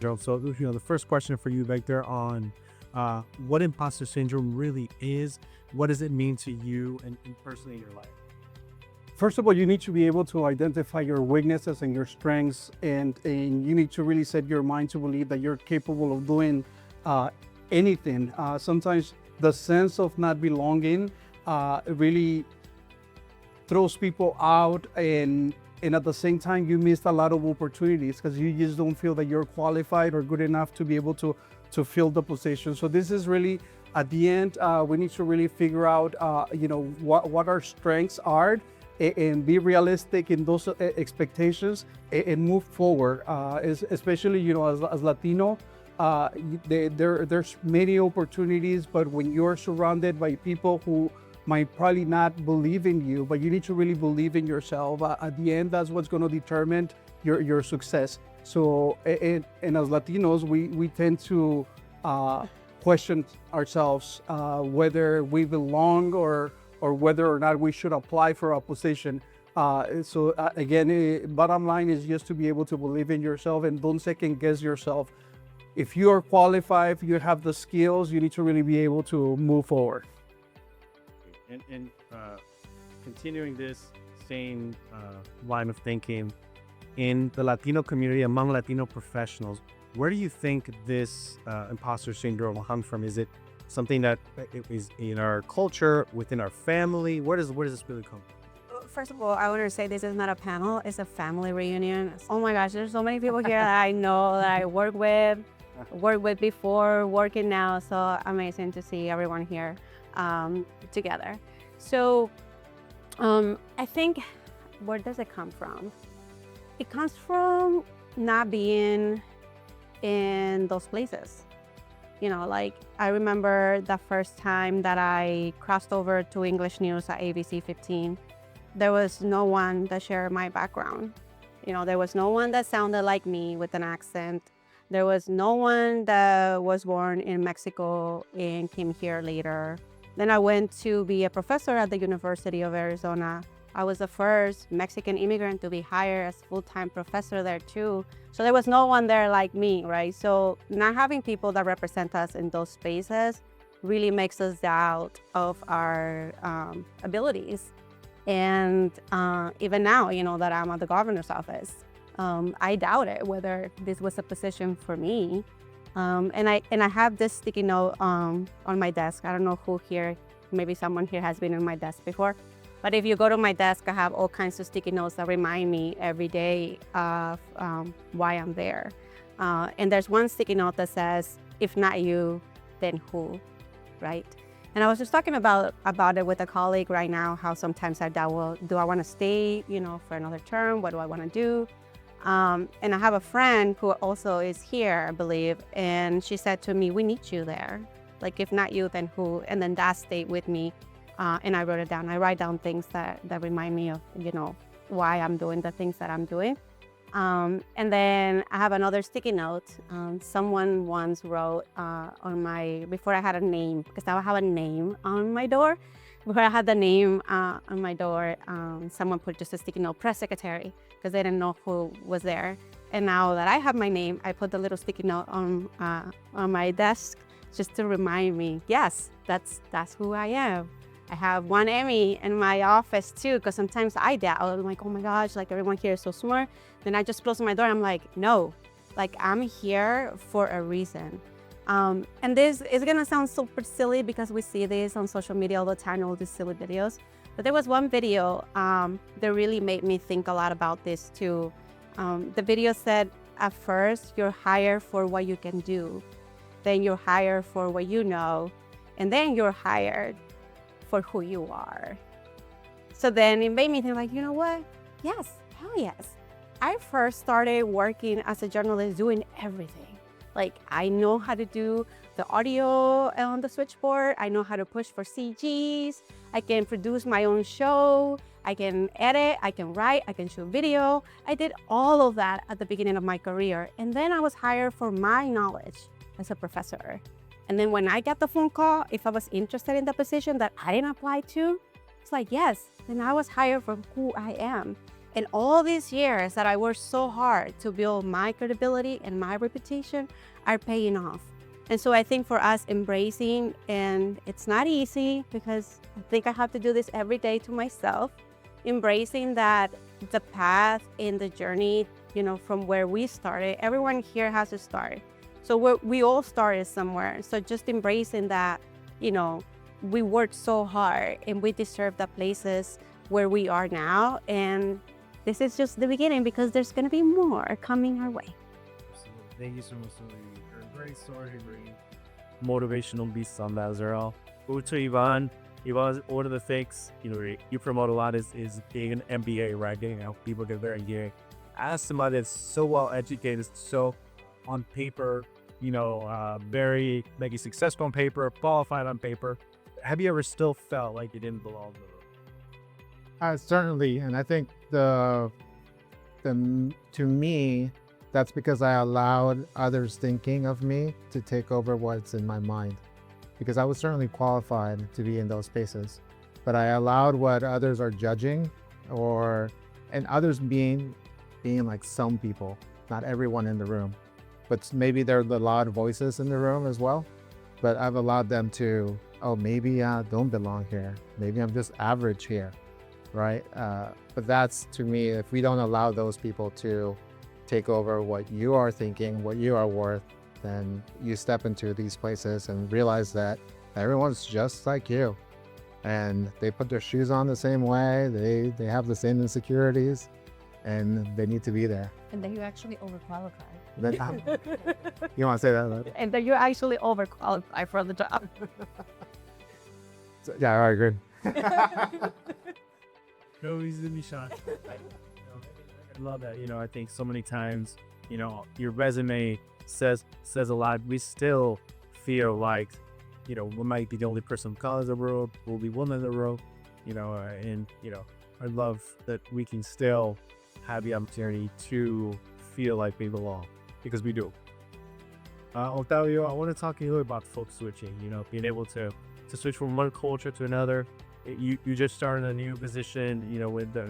So, the first question for you, Victor, on what imposter syndrome really is. What does it mean to you and personally in your life? First of all, you need to be able to identify your weaknesses and your strengths, and you need to really set your mind to believe that you're capable of doing anything. Sometimes the sense of not belonging really throws people out, and at the same time you missed a lot of opportunities because you just don't feel that you're qualified or good enough to be able to fill the position. So this is really at the end, we need to really figure out what our strengths are, and be realistic in those expectations, and move forward, especially as Latino. There's many opportunities, but when you're surrounded by people who might probably not believe in you, but you need to really believe in yourself. At the end, that's what's going to determine your success. So, and as Latinos, we tend to question ourselves whether we belong or whether or not we should apply for a position. Again, bottom line is just to be able to believe in yourself and don't second guess yourself. If you are qualified, if you have the skills, you need to really be able to move forward. And continuing this same line of thinking, in the Latino community, among Latino professionals, where do you think this imposter syndrome comes from? Is it something that is in our culture, within our family? Where does this really come from? First of all, I want to say this is not a panel, it's a family reunion. Oh my gosh, there's so many people here that I know, that I worked with before, working now. So amazing to see everyone here together. So I think, where does it come from? It comes from not being in those places. Like I remember the first time that I crossed over to English News at ABC 15, there was no one that shared my background. There was no one that sounded like me with an accent. There was no one that was born in Mexico and came here later. Then I went to be a professor at the University of Arizona. I was the first Mexican immigrant to be hired as full-time professor there too. So there was no one there like me, right? So not having people that represent us in those spaces really makes us doubt of our abilities. And even now, that I'm at the governor's office, I doubt it whether this was a position for me. And I have this sticky note on my desk. I don't know who here, maybe someone here has been on my desk before. But if you go to my desk, I have all kinds of sticky notes that remind me every day of why I'm there. And there's one sticky note that says, if not you, then who, right? And I was just talking about it with a colleague right now, how sometimes I doubt, well, do I want to stay, for another term? What do I want to do? And I have a friend who also is here, I believe, and she said to me, we need you there. Like, if not you, then who? And then that stayed with me. And I wrote it down. I write down things that remind me of, why I'm doing the things that I'm doing. And then I have another sticky note. Someone once wrote before I had a name, because now I have a name on my door. Before I had the name on my door, someone put just a sticky note, press secretary, because they didn't know who was there. And now that I have my name, I put the little sticky note on my desk just to remind me, yes, that's who I am. I have one Emmy in my office too, because sometimes I doubt. I'm like, oh my gosh, like everyone here is so smart. Then I just close my door. I'm like, no, like I'm here for a reason. And this is gonna sound super silly because we see this on social media all the time, all these silly videos. But there was one video that really made me think a lot about this too. The video said, at first, you're hired for what you can do. Then you're hired for what you know. And then you're hired for who you are. So then it made me think, like, you know what? Yes, hell yes. I first started working as a journalist doing everything. Like, I know how to do the audio on the switchboard. I know how to push for CGs. I can produce my own show. I can edit, I can write, I can shoot video. I did all of that at the beginning of my career. And then I was hired for my knowledge as a professor. And then when I got the phone call, if I was interested in the position that I didn't apply to, it's like, yes, then I was hired for who I am. And all these years that I worked so hard to build my credibility and my reputation are paying off. And so I think for us embracing, and it's not easy because I think I have to do this every day to myself, embracing that the path and the journey, from where we started, everyone here has to start. So we all started somewhere. So just embracing that, we worked so hard and we deserve the places where we are now. And this is just the beginning because there's going to be more coming our way. Absolutely. Thank you so much. You're a great story, very motivational beast on that as well. Over to Ivan. Ivan, one of the things you promote a lot is being an MBA, right? Getting out people get very engaged. As somebody that's so well educated, so on paper, very maybe successful on paper, qualified on paper, have you ever still felt like you didn't belong to Certainly, and I think to me, that's because I allowed others thinking of me to take over what's in my mind. Because I was certainly qualified to be in those spaces, but I allowed what others are judging, and others being like some people, not everyone in the room, but maybe they're the loud voices in the room as well. But I've allowed them to, maybe I don't belong here. Maybe I'm just average here, right? But that's, to me, if we don't allow those people to take over what you are thinking, what you are worth, then you step into these places and realize that everyone's just like you. And they put their shoes on the same way, they have the same insecurities, and they need to be there. And that you're actually overqualified. Then, you want to say that? Right? And that you're actually overqualified for the job. Yeah, I agree. No reason to be shocked. I love that. I think so many times, your resume says a lot. We still feel like, we might be the only person of color in the room, we'll be one in the room, I love that we can still have the opportunity to feel like we belong, because we do. Octavio, I want to talk to you about folk switching, being able to switch from one culture to another. You just started a new position, with the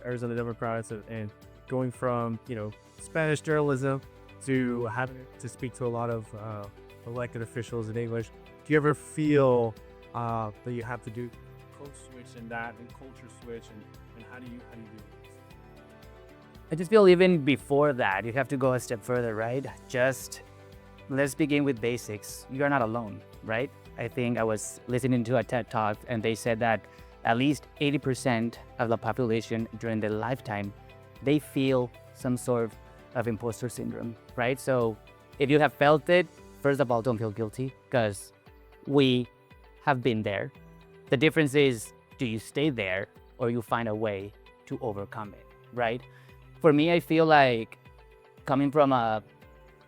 Arizona Democrats, and going from, Spanish journalism to having to speak to a lot of elected officials in English. Do you ever feel that you have to do code switch and culture switch, and how do you do it? I just feel even before that, you have to go a step further, right? Just let's begin with basics. You are not alone, right? I think I was listening to a TED Talk and they said that at least 80% of the population during their lifetime, they feel some sort of imposter syndrome, right? So if you have felt it, first of all, don't feel guilty because we have been there. The difference is, do you stay there or you find a way to overcome it, right? For me, I feel like coming from a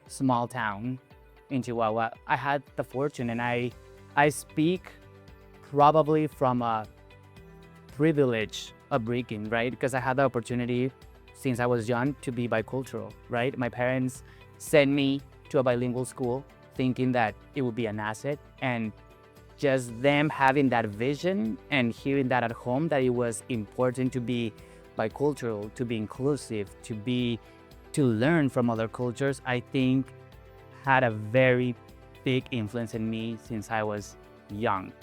small town in Chihuahua, I had the fortune, and I speak probably from a privilege upbringing, right? Because I had the opportunity since I was young to be bicultural, right? My parents sent me to a bilingual school thinking that it would be an asset, and just them having that vision and hearing that at home, that it was important to be bicultural, to be inclusive, to learn from other cultures, I think had a very big influence in me since I was young.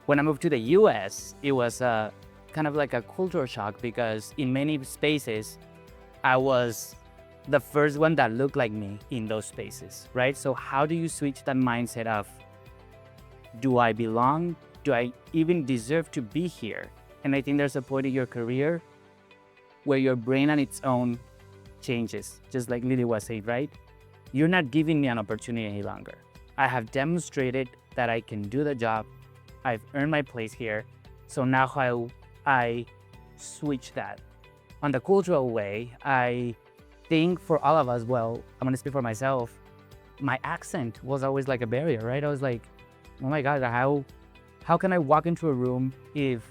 When I moved to the US, it was kind of like a cultural shock because in many spaces, I was the first one that looked like me in those spaces, right? So how do you switch that mindset of, do I belong? Do I even deserve to be here? And I think there's a point in your career where your brain on its own changes, just like Lily was saying, right? You're not giving me an opportunity any longer. I have demonstrated that I can do the job. I've earned my place here. So now how I switch that. On the cultural way, I think for all of us, well, I'm gonna speak for myself, my accent was always like a barrier, right? I was like, oh my God, how can I walk into a room if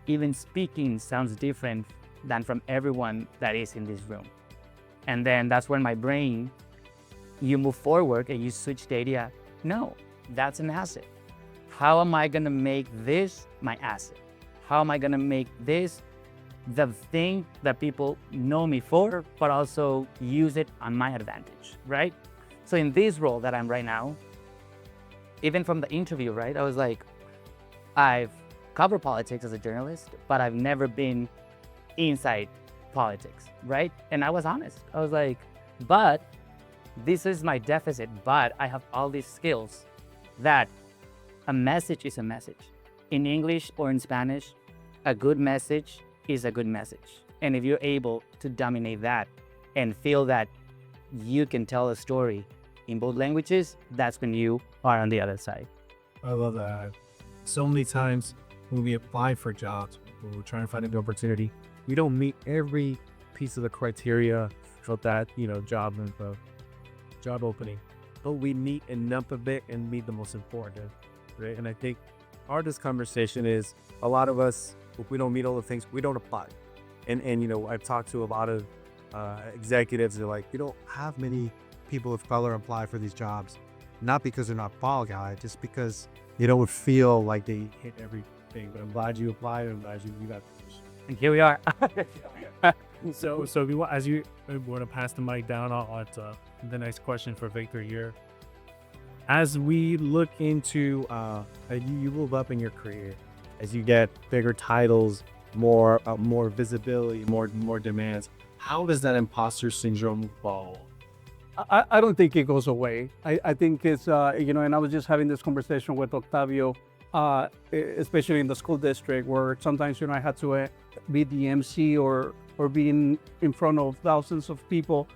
even speaking sounds different than from everyone that is in this room? And then that's when my brain, you move forward and you switch the idea. No, that's an asset. How am I gonna make this my asset? How am I gonna make this the thing that people know me for, but also use it on my advantage, right? So in this role that I'm right now, even from the interview, right, I was like, I've covered politics as a journalist, but I've never been inside politics, right? And I was honest. I was like, but this is my deficit, but I have all these skills that a message is a message. In English or in Spanish, a good message is a good message. And if you're able to dominate that and feel that you can tell a story in both languages, that's when you are on the other side. I love that. So many times when we apply for jobs, when we're trying to find an opportunity, we don't meet every piece of the criteria for that, job info, job opening, but we meet enough of it and meet the most important, right? And I think part of this conversation is a lot of us, if we don't meet all the things, we don't apply. And I've talked to a lot of executives. They're like, you don't have many people of color apply for these jobs, not because they're not qualified, just because they don't feel like they hit everything. But I'm glad you applied. I'm glad you got the position. And here we are. So if you, as you want to pass the mic down, I'll the next question for Victor here. As we look into, you move up in your career, as you get bigger titles, more visibility, more demands. How does that imposter syndrome fall? I don't think it goes away. I think it's, and I was just having this conversation with Octavio, especially in the school district, where sometimes, I had to be the MC or be in front of thousands of people.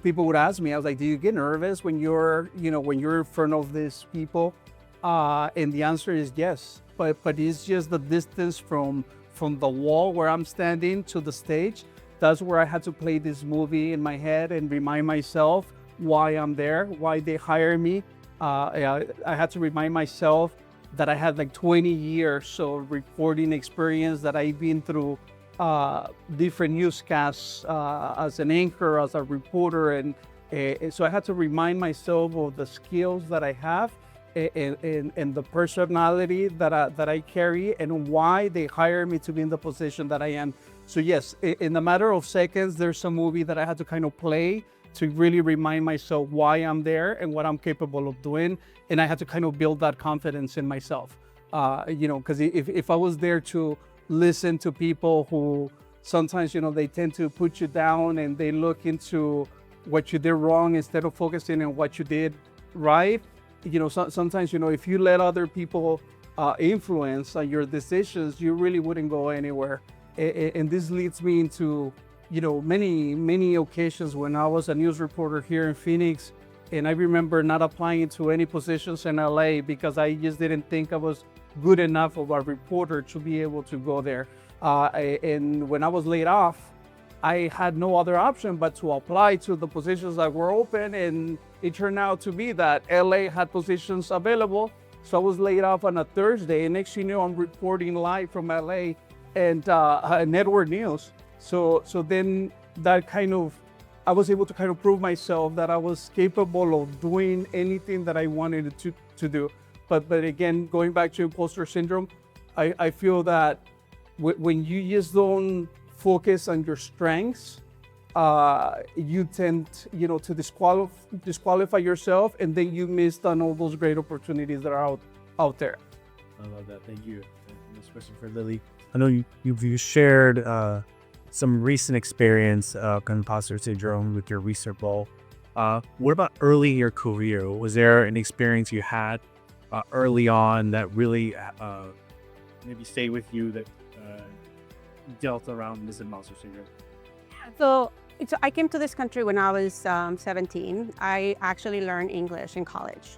People would ask me, I was like, do you get nervous when you're in front of these people? And the answer is yes, but it's just the distance from the wall where I'm standing to the stage. That's where I had to play this movie in my head and remind myself why I'm there, why they hire me. I had to remind myself that I had like 20 years of reporting experience, that I've been through different newscasts as an anchor, as a reporter. And so I had to remind myself of the skills that I have and the personality that I carry and why they hire me to be in the position that I am. So yes, in a matter of seconds, there's a movie that I had to kind of play to really remind myself why I'm there and what I'm capable of doing. And I had to kind of build that confidence in myself, because if I was there to listen to people who sometimes, they tend to put you down and they look into what you did wrong instead of focusing on what you did right. Sometimes, if you let other people influence your decisions, you really wouldn't go anywhere. And this leads me into, many occasions when I was a news reporter here in Phoenix, and I remember not applying to any positions in LA because I just didn't think I was good enough of a reporter to be able to go there. And when I was laid off, I had no other option but to apply to the positions that were open, and it turned out to be that LA had positions available. So I was laid off on a Thursday, and next thing you know, I'm reporting live from LA and network news. So then that I was able to kind of prove myself that I was capable of doing anything that I wanted to do. But again, going back to imposter syndrome, I feel that when you just don't focus on your strengths, you tend, to disqualify yourself, and then you miss on all those great opportunities that are out there. I love that. Thank you, and especially for Lily. I know you shared some recent experience of imposter syndrome with your research role. What about early in your career? Was there an experience you had early on that really maybe stayed with you, that dealt around this imposter syndrome? So I came to this country when I was 17. I actually learned English in college.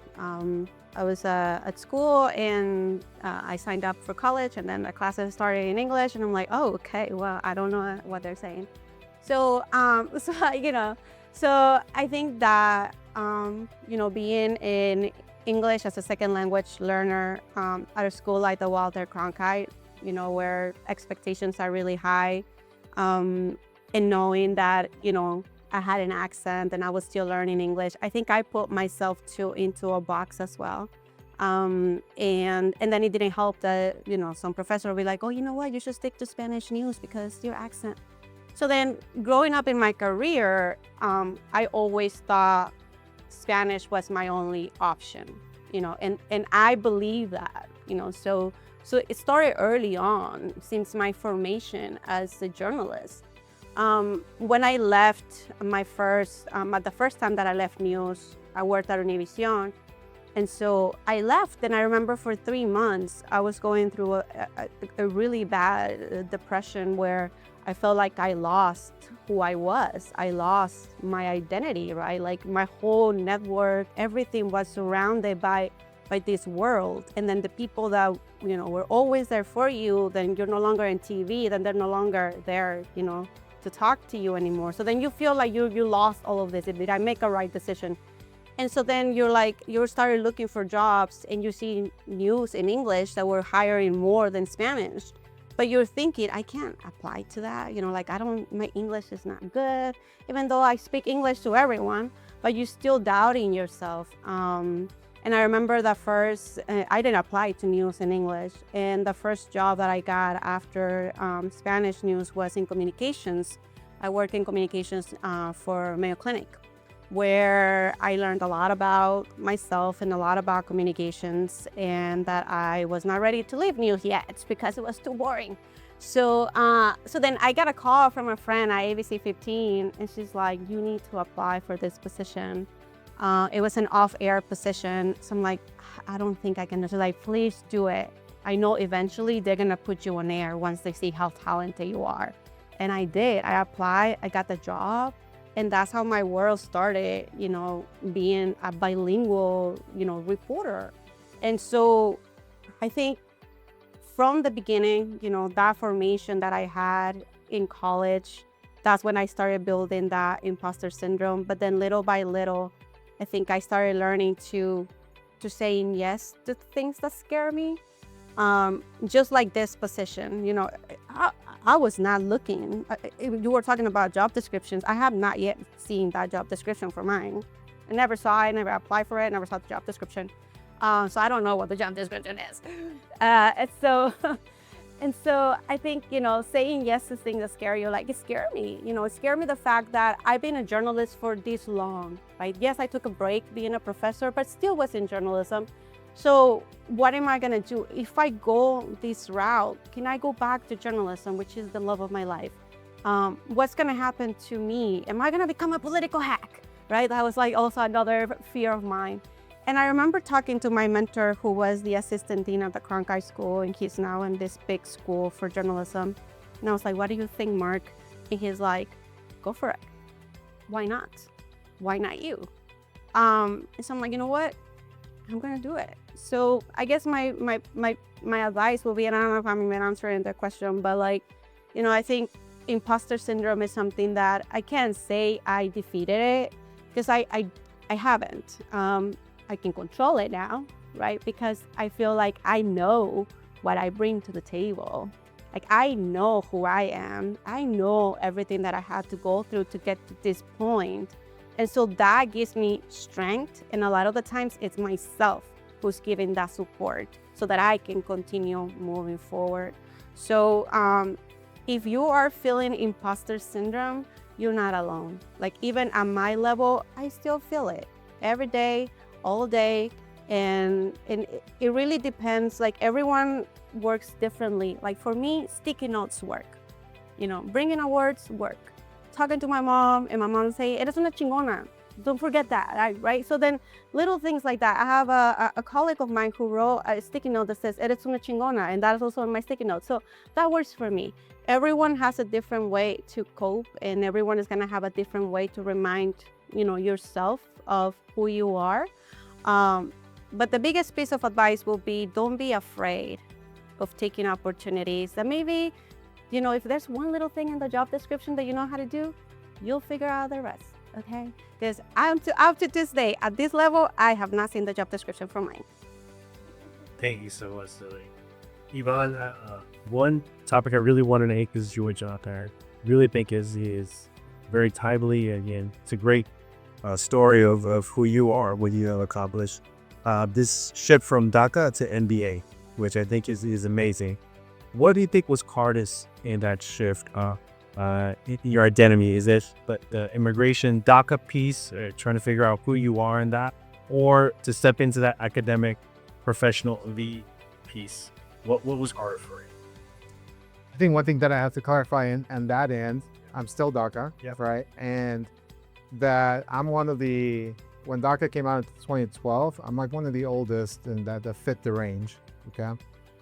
I was at school, and I signed up for college, and then the classes started in English, and I'm like, oh, okay, well, I don't know what they're saying. So so I think that being in English as a second language learner at a school like the Walter Cronkite, where expectations are really high, and knowing that, I had an accent and I was still learning English, I think I put myself into a box as well. And then it didn't help that, some professor will be like, oh, you know what, you should stick to Spanish news because your accent. So then growing up in my career, I always thought Spanish was my only option, and I believe that, so it started early on since my formation as a journalist. When I left at the first time that I left news, I worked at Univision. And so I left, and I remember for 3 months, I was going through a really bad depression where I felt like I lost who I was. I lost my identity, right? Like my whole network, everything was surrounded by this world. And then the people that, were always there for you, then you're no longer in TV, then they're no longer there, to talk to you anymore. So then you feel like you lost all of this. Did I make a right decision? And so then you started looking for jobs, and you see news in English that were hiring more than Spanish. But you're thinking, I can't apply to that. My English is not good, even though I speak English to everyone, but you're still doubting yourself. And I remember I didn't apply to news in English. And the first job that I got after Spanish news was in communications. I worked in communications for Mayo Clinic, where I learned a lot about myself and a lot about communications, and that I was not ready to leave news yet because it was too boring. So then I got a call from a friend at ABC 15, and she's like, you need to apply for this position. It was an off-air position. So I'm like, I don't think I can. She's like, please do it. I know eventually they're gonna put you on air once they see how talented you are. And I did. I applied, I got the job. And that's how my world started, being a bilingual, reporter. And so I think from the beginning, that formation that I had in college, that's when I started building that imposter syndrome. But then little by little, I think I started learning to saying yes to things that scare me. Just like this position, I was not looking. You were talking about job descriptions. I have not yet seen that job description for mine. I never saw it, never applied for it, never saw the job description. So I don't know what the job description is. And so I think, saying yes to things that scare you, like it scared me. It scared me the fact that I've been a journalist for this long, right? Yes, I took a break being a professor, but still was in journalism. So what am I gonna do? If I go this route, can I go back to journalism, which is the love of my life? What's gonna happen to me? Am I gonna become a political hack, right? That was like also another fear of mine. And I remember talking to my mentor, who was the assistant dean of the Cronkite School, and he's now in this big school for journalism. And I was like, what do you think, Mark? And he's like, go for it. Why not? Why not you? And so I'm like, you know what? I'm gonna do it. So I guess my advice will be, and I don't know if I'm even answering the question, but I think imposter syndrome is something that I can't say I defeated it, because I haven't. I can control it now, right? Because I feel like I know what I bring to the table. Like I know who I am. I know everything that I had to go through to get to this point. And so that gives me strength. And a lot of the times it's myself who's giving that support so that I can continue moving forward. So if you are feeling imposter syndrome, you're not alone. Like even at my level, I still feel it every day, all day. And it really depends. Like everyone works differently. Like for me, sticky notes work. Bringing awards work. Talking to my mom, and my mom say, eres una chingona. Don't forget that, right? So then little things like that. I have a colleague of mine who wrote a sticky note that says, eres una chingona, and that is also in my sticky note. So that works for me. Everyone has a different way to cope, and everyone is gonna have a different way to remind, yourself of who you are. But the biggest piece of advice will be, don't be afraid of taking opportunities that maybe, if there's one little thing in the job description that you know how to do, you'll figure out the rest, okay? Because up to this day, at this level, I have not seen the job description for mine. Thank you so much, Lily. Ivan, one topic I really want to make is Georgia out there. Really think is very timely. Again, it's a great story of who you are, what you have accomplished. this shift from DACA to NBA, which I think is amazing. What do you think was hardest in that shift? Your identity, is it the immigration DACA piece, trying to figure out who you are in that, or to step into that academic professional V piece? What was harder for you? I think one thing that I have to clarify in that end, I'm still DACA, Yep. right? And that I'm one of when DACA came out in 2012, I'm like one of the oldest and that fit the range, okay?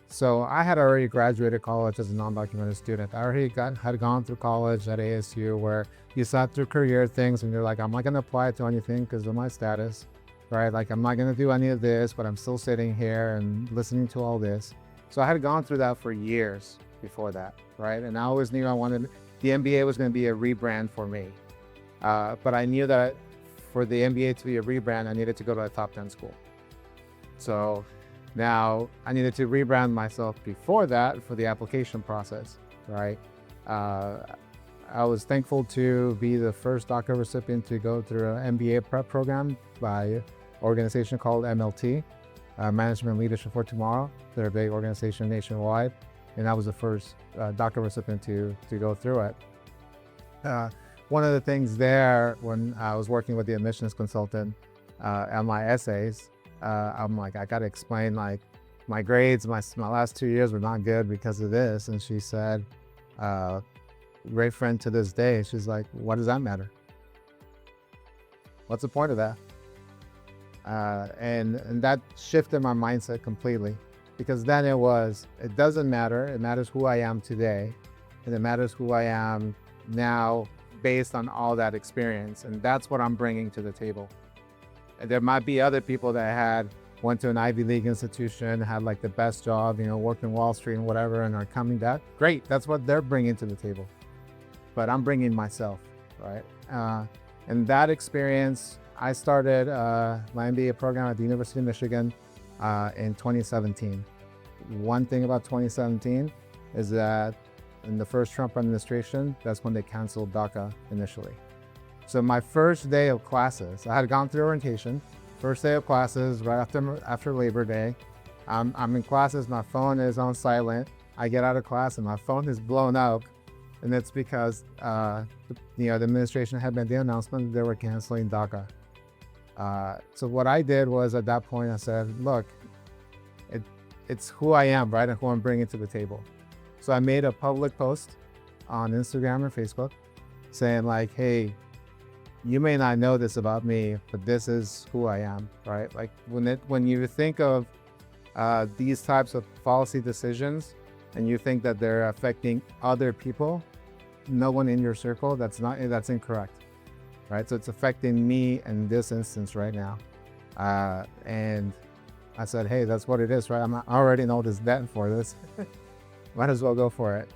So I had already graduated college as a non-documented student. I already had gone through college at ASU where you sat through career things and you're like, I'm not gonna apply to anything because of my status, right? Like I'm not gonna do any of this, but I'm still sitting here and listening to all this. So I had gone through that for years before that, right? And I always knew the MBA was gonna be a rebrand for me. But I knew that for the MBA to be a rebrand, I needed to go to a top 10 school. So now I needed to rebrand myself before that for the application process, right? I was thankful to be the first DACA recipient to go through an MBA prep program by an organization called MLT, Management Leadership for Tomorrow. They're a big organization nationwide, and I was the first DACA recipient to go through it. One of the things there, when I was working with the admissions consultant on my essays, I'm like, I got to explain like my grades, my last 2 years were not good because of this. And she said, great friend to this day, she's like, what does that matter? What's the point of that? And that shifted my mindset completely, because then it doesn't matter. It matters who I am today, and it matters who I am now based on all that experience. And that's what I'm bringing to the table. And there might be other people that went to an Ivy League institution, had like the best job, working Wall Street and whatever, and are coming back. Great, that's what they're bringing to the table. But I'm bringing myself, right? And that experience, I started my MBA program at the University of Michigan in 2017. One thing about 2017 is that in the first Trump administration, that's when they canceled DACA initially. So my first day of classes, I had gone through orientation, first day of classes right after Labor Day. I'm in classes, my phone is on silent. I get out of class and my phone is blown up. And it's because the administration had made the announcement that they were canceling DACA. So what I did was, at that point, I said, look, it's who I am, right? And who I'm bringing to the table. So I made a public post on Instagram or Facebook saying like, hey, you may not know this about me, but this is who I am, right? Like when you think of these types of policy decisions and you think that they're affecting other people, no one in your circle, that's incorrect, right? So it's affecting me in this instance right now. And I said, hey, that's what it is, right? I already know this debt for this. Might as well go for it.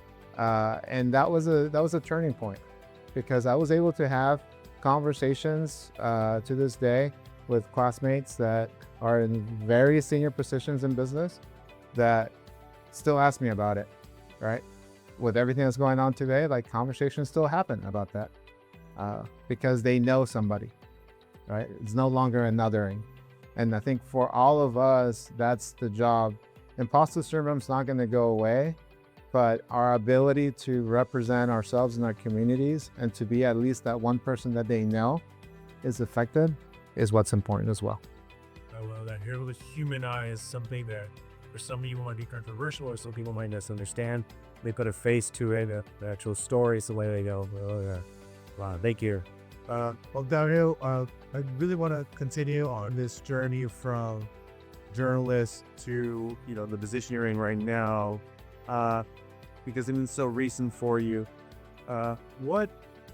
And that was a turning point, because I was able to have conversations to this day with classmates that are in very senior positions in business that still ask me about it, right? With everything that's going on today, like conversations still happen about that because they know somebody, right? It's no longer an othering. And I think for all of us, that's the job. Imposter syndrome is not going to go away, but our ability to represent ourselves in our communities and to be at least that one person that they know is affected is what's important as well. I love that. You're able to humanize something that for some people might be controversial, or some people might misunderstand. They put a face to it, the actual story is the way they go. Oh, yeah. Wow, thank you. Well, Dario, I really want to continue on this journey from journalist to, the position you're in right now, because it's been so recent for you. What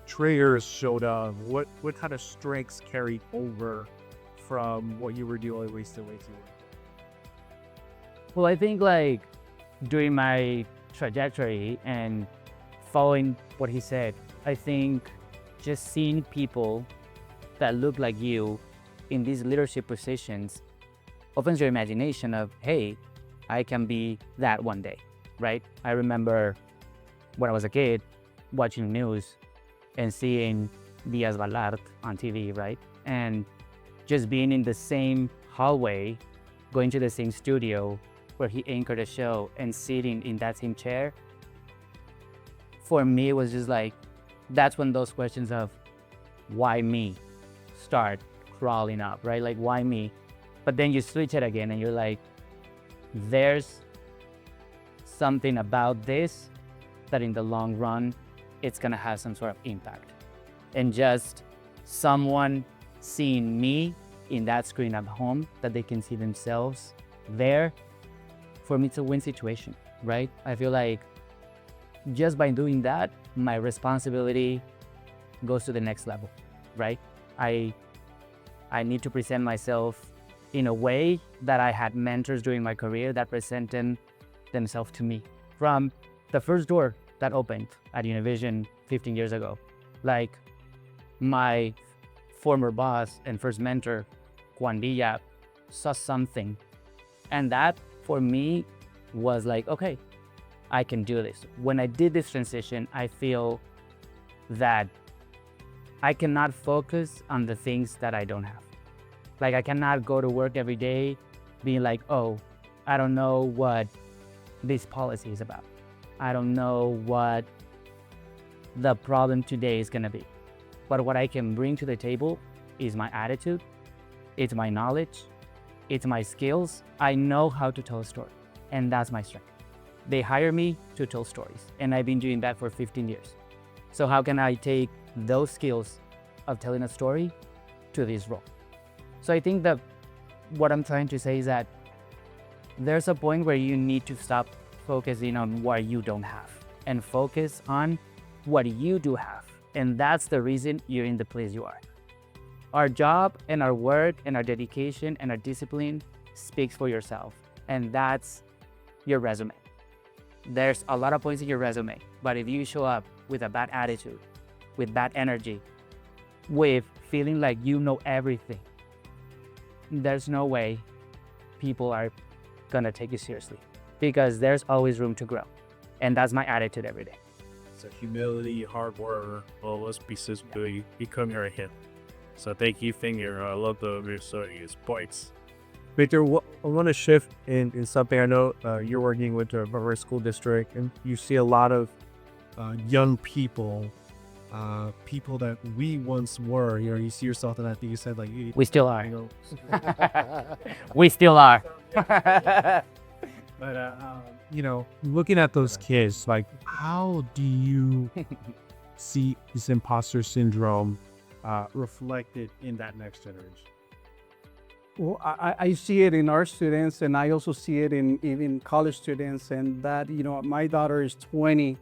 triggers showed up? What kind of strengths carried over from what you were doing recently to? Well, I think like during my trajectory and following what he said, I think just seeing people that look like you in these leadership positions opens your imagination of, hey, I can be that one day, right? I remember when I was a kid watching news and seeing Diaz Balart on TV, right? And just being in the same hallway, going to the same studio where he anchored a show and sitting in that same chair, for me, it was just like, that's when those questions of why me start crawling up, right? Like, why me? But then you switch it again and you're like, there's something about this that in the long run, it's gonna have some sort of impact. And just someone seeing me in that screen at home, that they can see themselves there, for me, it's a win situation, right? I feel like just by doing that, my responsibility goes to the next level, right? I need to present myself in a way that I had mentors during my career that presented themselves to me. From the first door that opened at Univision 15 years ago, like my former boss and first mentor, Juan Villa, saw something. And that for me was like, okay, I can do this. When I did this transition, I feel that I cannot focus on the things that I don't have. Like, I cannot go to work every day being like, oh, I don't know what this policy is about. I don't know what the problem today is gonna be. But what I can bring to the table is my attitude, it's my knowledge, it's my skills. I know how to tell a story, and that's my strength. They hire me to tell stories, and I've been doing that for 15 years. So how can I take those skills of telling a story to this role? So I think that what I'm trying to say is that there's a point where you need to stop focusing on what you don't have and focus on what you do have. And that's the reason you're in the place you are. Our job and our work and our dedication and our discipline speaks for yourself. And that's your resume. There's a lot of points in your resume, but if you show up with a bad attitude, with bad energy, with feeling like you know everything, there's no way people are gonna take you seriously, because there's always room to grow. And that's my attitude every day. So humility, hard work, all those pieces will become your hit. So thank you, Finger. I love the Minnesota's points. Victor, I want to shift in something. I know you're working with a very school district, and you see a lot of young people, people that we once were. You know, you see yourself in that thing. You said like We still are. you know, We still are. but you know, looking at those kids, like, how do you see this imposter syndrome reflected in that next generation? Well, I see it in our students, and I also see it in even college students, and that, you know, my daughter is 20.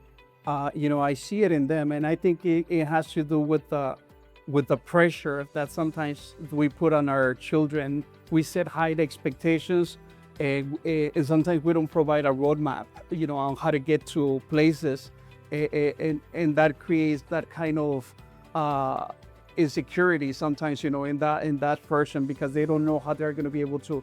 You know, I see it in them, and I think it has to do with the pressure that sometimes we put on our children. We set high expectations, and sometimes we don't provide a roadmap, you know, on how to get to places, and that creates that kind of insecurity sometimes, you know, in that person, because they don't know how they're going to be able to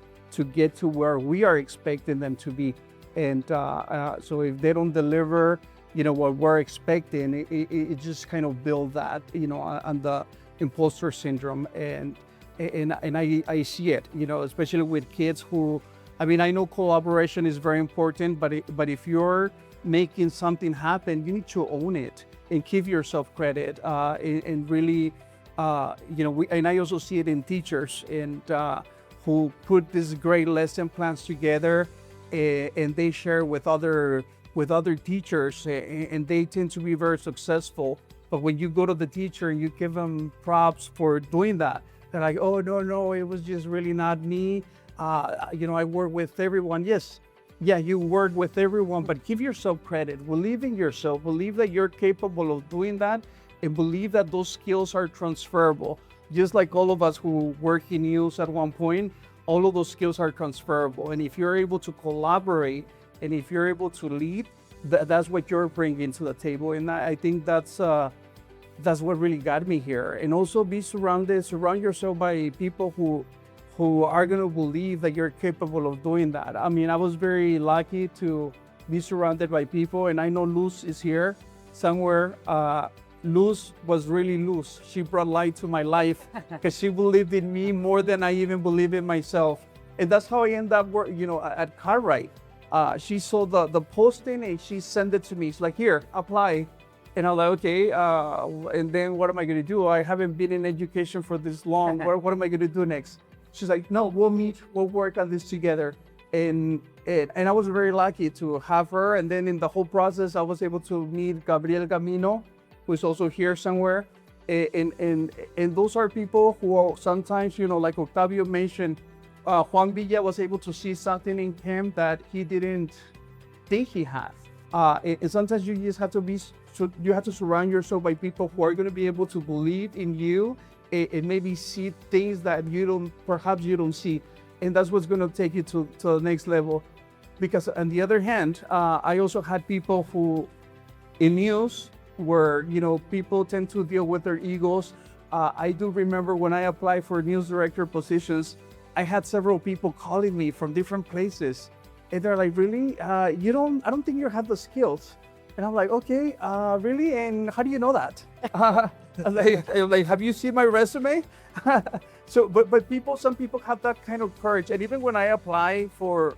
get to where we are expecting them to be. And so if they don't deliver, you know, what we're expecting, it just kind of builds that, you know, on the imposter syndrome. And I see it, you know, especially with kids who, I mean, I know collaboration is very important, but if you're making something happen, you need to own it and give yourself credit, and really, you know, and I also see it in teachers, and who put these great lesson plans together, and they share with other teachers, and they tend to be very successful. But when you go to the teacher and you give them props for doing that, they're like, oh, no, it was just really not me. You know, I work with everyone. Yes, yeah, you work with everyone, but give yourself credit. Believe in yourself. Believe that you're capable of doing that, and believe that those skills are transferable. Just like all of us who work in news at one point, all of those skills are transferable. And if you're able to collaborate, and if you're able to lead, that's what you're bringing to the table. And I think that's what really got me here. And also surround yourself by people who are going to believe that you're capable of doing that. I mean, I was very lucky to be surrounded by people, and I know Luz is here somewhere. Luz was really Luz. She brought light to my life because she believed in me more than I even believe in myself. And that's how I ended up at Cartwright. She saw the posting and she sent it to me. She's like, here, apply. And I was like, okay, and then what am I going to do? I haven't been in education for this long. What am I going to do next? She's like, no, we'll meet, we'll work on this together. And I was very lucky to have her. And then in the whole process, I was able to meet Gabriel Gamino, who is also here somewhere. And those are people who are sometimes, like Octavio mentioned, Juan Villa was able to see something in him that he didn't think he had. And sometimes you just have to surround yourself by people who are going to be able to believe in you and maybe see things that perhaps you don't see. And that's what's going to take you to the next level. Because on the other hand, I also had people who in news where, people tend to deal with their egos. I do remember when I applied for news director positions, I had several people calling me from different places. And they're like, really? I don't think you have the skills. And I'm like, okay, really? And how do you know that? I'm like, have you seen my resume? So, but some people have that kind of courage. And even when I apply for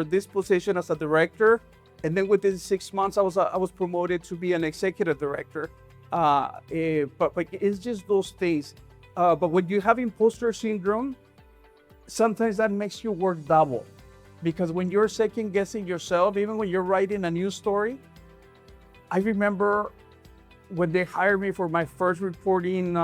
this position as a director, and then within 6 months, I was promoted to be an executive director. But it's just those things. But when you have imposter syndrome, sometimes that makes you work double. Because when you're second guessing yourself, even when you're writing a news story, I remember when they hired me for my first reporting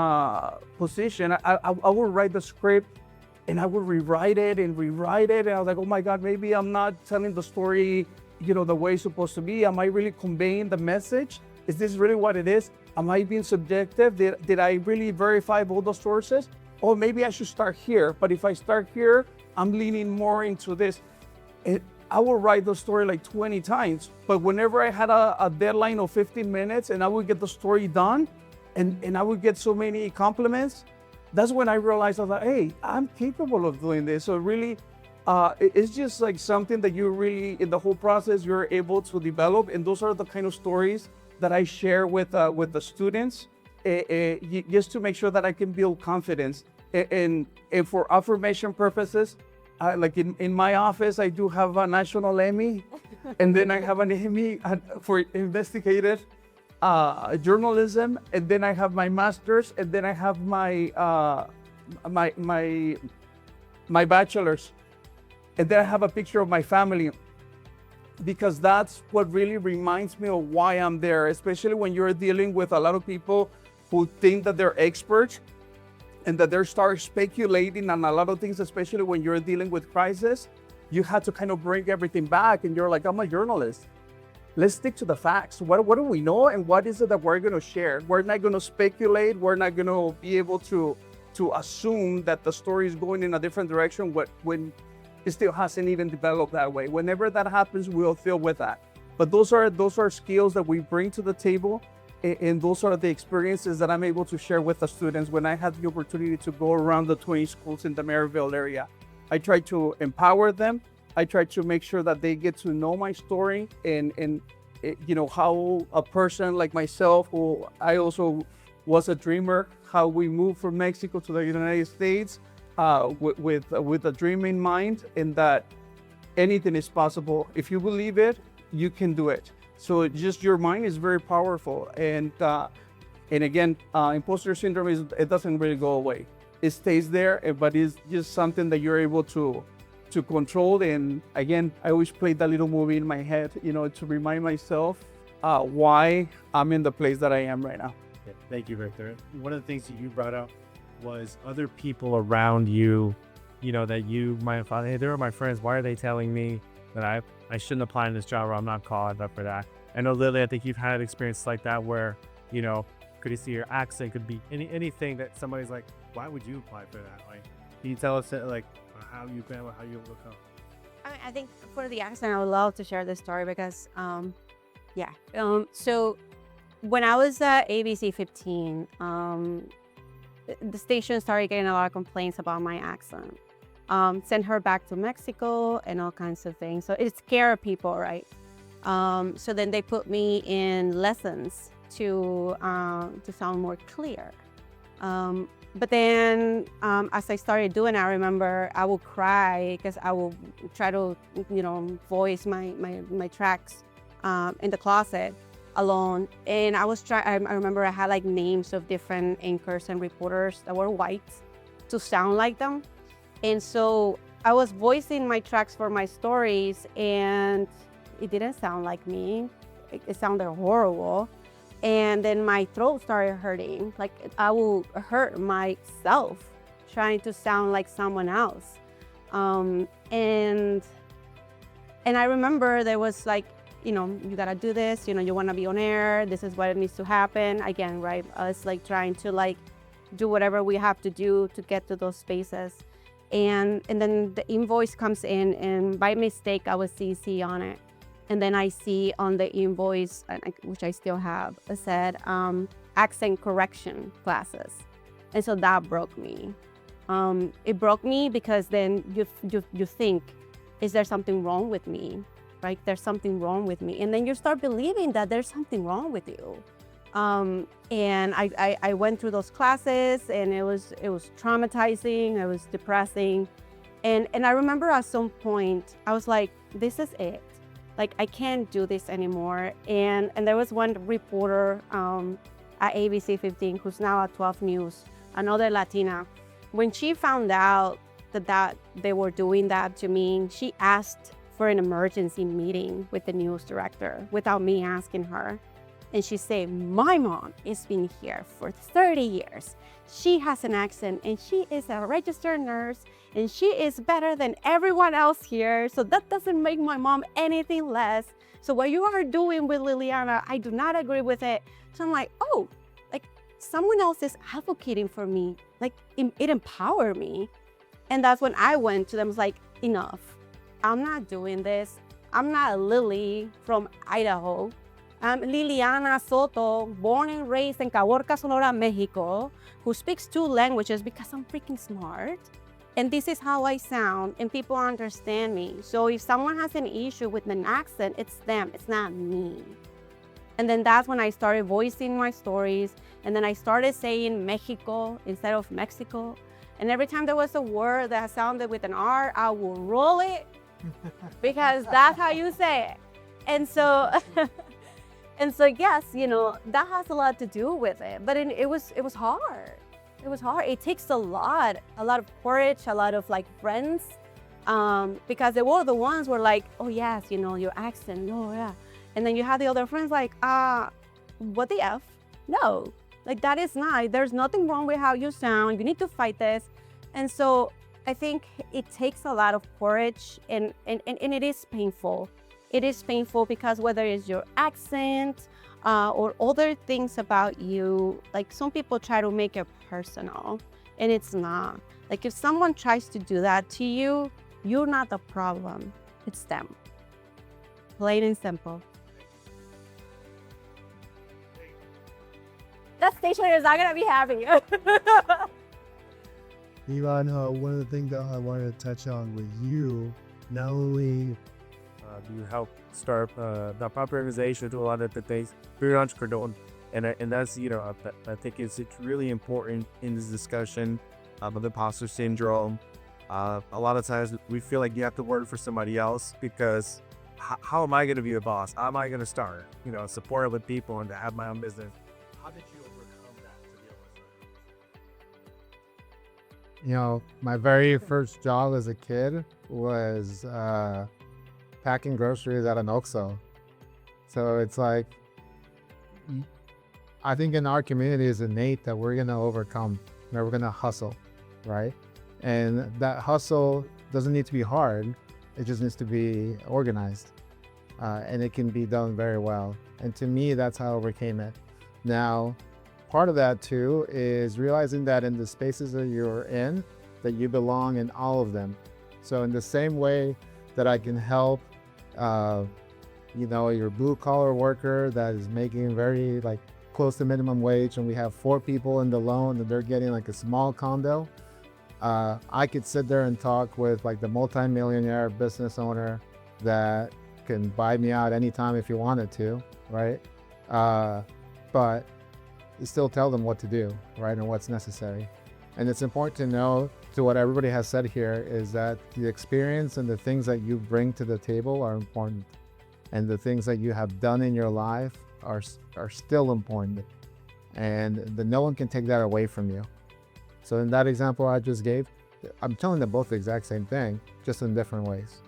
position, I would write the script and I would rewrite it. And I was like, oh my God, maybe I'm not telling the story, the way it's supposed to be. Am I really conveying the message? Is this really what it is? Am I being subjective? Did I really verify all the sources? Or maybe I should start here. But if I start here, I'm leaning more into this. I would write the story like 20 times, but whenever I had a deadline of 15 minutes and I would get the story done and I would get so many compliments, that's when I realized I was like, hey, I'm capable of doing this. So really, it's just like something that you really, in the whole process, you're able to develop. And those are the kind of stories that I share with the students, just to make sure that I can build confidence. And for affirmation purposes, like in my office, I do have a national Emmy, and then I have an Emmy for investigative journalism, and then I have my master's, and then I have my bachelor's, and then I have a picture of my family, because that's what really reminds me of why I'm there, especially when you're dealing with a lot of people who think that they're experts and that they start speculating on a lot of things, especially when you're dealing with crisis. You have to kind of bring everything back, and you're like, I'm a journalist. Let's stick to the facts. What do we know, and what is it that we're going to share? We're not going to speculate. We're not going to be able to assume that the story is going in a different direction when it still hasn't even developed that way. Whenever that happens, we'll deal with that. But those are skills that we bring to the table. And those are the experiences that I'm able to share with the students when I had the opportunity to go around the 20 schools in the Maryville area. I try to empower them. I try to make sure that they get to know my story and how a person like myself, who I also was a dreamer, how we moved from Mexico to the United States with a dream in mind, and that anything is possible. If you believe it, you can do it. So just your mind is very powerful. And again, imposter syndrome it doesn't really go away. It stays there, but it's just something that you're able to control. And again, I always play that little movie in my head, to remind myself why I'm in the place that I am right now. Okay, thank you, Victor. One of the things that you brought up was other people around you, that you might have thought, hey, they're my friends. Why are they telling me that I shouldn't apply in this job, or I'm not qualified up for that? I know, Lily, I think you've had experience like that where, could you see your accent, could be anything that somebody's like, why would you apply for that? Like, can you tell us like how you overcome? I think for the accent, I would love to share this story because, so when I was at ABC 15, the station started getting a lot of complaints about my accent. Sent her back to Mexico and all kinds of things. So it scared people, right? So then they put me in lessons to sound more clear. But then as I started doing it, I remember I would cry because I would try to, voice my tracks in the closet alone. And I remember I had like names of different anchors and reporters that were white to sound like them. And so I was voicing my tracks for my stories, and it didn't sound like me. It sounded horrible. And then my throat started hurting. Like I will hurt myself trying to sound like someone else. And I remember there was like, you gotta do this, you wanna be on air, this is what needs to happen. Again, right? Us like trying to like do whatever we have to do to get to those spaces. And then the invoice comes in, and by mistake, I was CC on it. And then I see on the invoice, which I still have, it said accent correction classes. And so that broke me. It broke me because then you think, is there something wrong with me? Right? There's something wrong with me. And then you start believing that there's something wrong with you. And I went through those classes, and it was traumatizing, it was depressing. And I remember at some point, I was like, this is it. Like, I can't do this anymore. And there was one reporter at ABC 15, who's now at 12 News, another Latina. When she found out that they were doing that to me, she asked for an emergency meeting with the news director without me asking her. And she said, my mom has been here for 30 years. She has an accent, and she is a registered nurse, and she is better than everyone else here. So that doesn't make my mom anything less. So what you are doing with Liliana, I do not agree with it. So I'm like, oh, like someone else is advocating for me. Like it empowered me. And that's when I went to them, was like, enough. I'm not doing this. I'm not Lily from Idaho. I'm Liliana Soto, born and raised in Caborca, Sonora, Mexico, who speaks 2 languages because I'm freaking smart. And this is how I sound, and people understand me. So if someone has an issue with an accent, it's them, it's not me. And then that's when I started voicing my stories, and then I started saying Mexico instead of Mexico. And every time there was a word that sounded with an R, I would roll it because that's how you say it. And so, yes, that has a lot to do with it. But it was hard. It was hard. It takes a lot of courage, a lot of like friends, because they were the ones who were like, oh yes, your accent, oh yeah. And then you have the other friends like, what the F? No, like that is not, there's nothing wrong with how you sound. You need to fight this. And so I think it takes a lot of courage, and it is painful. It is painful because whether it's your accent or other things about you, like some people try to make it personal, and it's not. Like if someone tries to do that to you, you're not the problem, it's them. Plain and simple. That station is not gonna be happy. Ivan, one of the things that I wanted to touch on with you, not only you help start the proper organization to a lot of the things for your entrepreneur, and that's I think it's really important in this discussion of imposter syndrome. A lot of times we feel like you have to work for somebody else because how am I going to be a boss? How am I going to start support with people and to have my own business? How did you overcome that to be able to start? My very first job as a kid was packing groceries at an OXXO. So it's like, I think in our community is innate that we're going to overcome, that we're going to hustle, right? And that hustle doesn't need to be hard. It just needs to be organized. And it can be done very well. And to me, that's how I overcame it. Now, part of that too is realizing that in the spaces that you're in, that you belong in all of them. So in the same way that I can help, your blue collar worker that is making very close to minimum wage, and we have 4 people in the loan and they're getting like a small condo. I could sit there and talk with the multi-millionaire business owner that can buy me out anytime if you wanted to, right? but still tell them what to do, right, and what's necessary. And it's important to know, to what everybody has said here, is that the experience and the things that you bring to the table are important, and the things that you have done in your life are still important, and no one can take that away from you. So in that example I just gave, I'm telling them both the exact same thing, just in different ways,